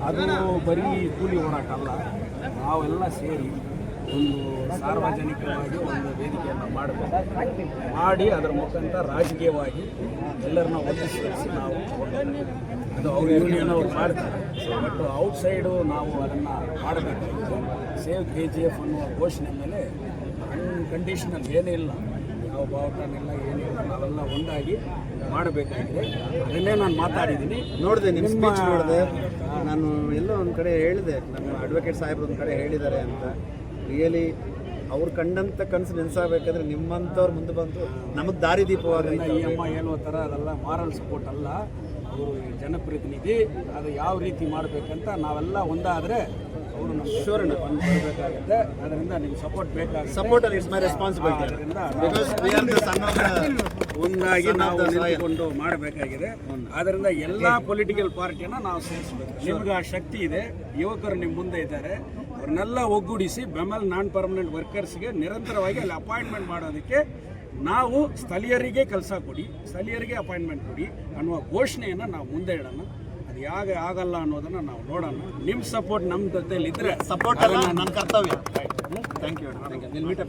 ಅದು ಬರೀ ಕೂಲಿ ಹೋರಾಟ ಅಲ್ಲ, ನಾವೆಲ್ಲ ಸೇರಿ ಒಂದು ಸಾರ್ವಜನಿಕವಾಗಿ ಒಂದು ವೇದಿಕೆಯನ್ನು ಮಾಡಿ ಅದರ ಮುಖಾಂತರ ರಾಜಕೀಯವಾಗಿ ಎಲ್ಲರನ್ನ ಒಗ್ಗೂಡಿಸಿ ನಾವು ಅದು ಅವ್ರ ಯೂನಿಯನ್ ಅವ್ರು ಮಾಡ್ತಾರೆ. ಬಟ್ ಔಟ್ಸೈಡು ನಾವು ಅದನ್ನು ಮಾಡಬೇಕು. ಸೇವ್ KGF ಅನ್ನುವ ಘೋಷಣೆ ಮೇಲೆ ಅನ್ಕಂಡೀಷನಲ್ ಏನಿಲ್ಲ, ಯಾವ ಬಾವುಟನಿಲ್ಲ ಏನಿಲ್ಲ, ನಾವೆಲ್ಲ ಒಂದಾಗಿ ಮಾಡಬೇಕಾಗಿದೆ. ಅದನ್ನೇ ನಾನು ಮಾತಾಡಿದ್ದೀನಿ. ನೋಡಿದೆ ನಿಮ್ಮ ಸ್ಪೀಚ್ ನೋಡಿದೆ. ನಾನು ಎಲ್ಲೋ ಒಂದು ಕಡೆ ಹೇಳಿದೆ, ನಮ್ಮ ಅಡ್ವೊಕೇಟ್ ಸಾಹೇಬ್ರು ಒಂದು ಕಡೆ ಹೇಳಿದ್ದಾರೆ ಅಂತ. ರಿಯಲಿ ಅವ್ರು ಕಂಡಂಥ ಕನಸು ನೆನೆಸಬೇಕಾದ್ರೆ ನಿಮ್ಮಂಥವ್ರು ಮುಂದೆ ಬಂದು ನಮಗೆ ದಾರಿದೀಪವಾಗಿ ಈ ಅಮ್ಮ ಹೇಳುವ ಥರ ಅದೆಲ್ಲ ಮಾರಲ್ ಸಪೋರ್ಟ್ ಅಲ್ಲ, ಅವರು ಜನಪ್ರತಿನಿಧಿ. ಅದು ಯಾವ ರೀತಿ ಮಾಡಬೇಕಂತ ನಾವೆಲ್ಲ ಒಂದಾದರೆ ಅವರು ನಮ್ಮ ಶೋರನ್ನು ಬಂದುಬೇಕಾಗುತ್ತೆ. ಅದರಿಂದ ನಿಮ್ಗೆ ಸಪೋರ್ಟ್ ಬೇಕಾಗುತ್ತೆ. Support it's my responsibility. ಒಂದಾಗಿ ನಾವು ನಿಂತುಕೊಂಡು ಮಾಡಬೇಕಾಗಿದೆ. ಆದ್ದರಿಂದ ಎಲ್ಲ ಪೊಲಿಟಿಕಲ್ ಪಾರ್ಟಿಯನ್ನು ನಾವು ಸೇರಿಸಬೇಕು. ನಿಮ್ಗೆ ಆ ಶಕ್ತಿ ಇದೆ, ಯುವಕರು ನಿಮ್ಮ ಮುಂದೆ ಇದ್ದಾರೆ, ಅವ್ರನ್ನೆಲ್ಲ ಒಗ್ಗೂಡಿಸಿ ಬೆಂಬಲ ನಾನ್ ಪರ್ಮನೆಂಟ್ ವರ್ಕರ್ಸ್ಗೆ ನಿರಂತರವಾಗಿ ಅಲ್ಲಿ ಅಪಾಯಿಂಟ್ಮೆಂಟ್ ಮಾಡೋದಕ್ಕೆ ನಾವು ಸ್ಥಳೀಯರಿಗೆ ಕೆಲಸ ಕೊಡಿ, ಸ್ಥಳೀಯರಿಗೆ ಅಪಾಯಿಂಟ್ಮೆಂಟ್ ಕೊಡಿ ಅನ್ನುವ ಘೋಷಣೆಯನ್ನು ನಾವು ಮುಂದೆ ಇಡೋಣ. ಅದು ಯಾಕೆ ಆಗಲ್ಲ ಅನ್ನೋದನ್ನು ನಾವು ನೋಡೋಣ. ನಿಮ್ಮ ಸಪೋರ್ಟ್ ನಮ್ಮ ಜೊತೆಯಲ್ಲಿ ಇದ್ದರೆ ಸಪೋರ್ಟ್ ನನ್ನ ಕರ್ತವ್ಯ. Thank you.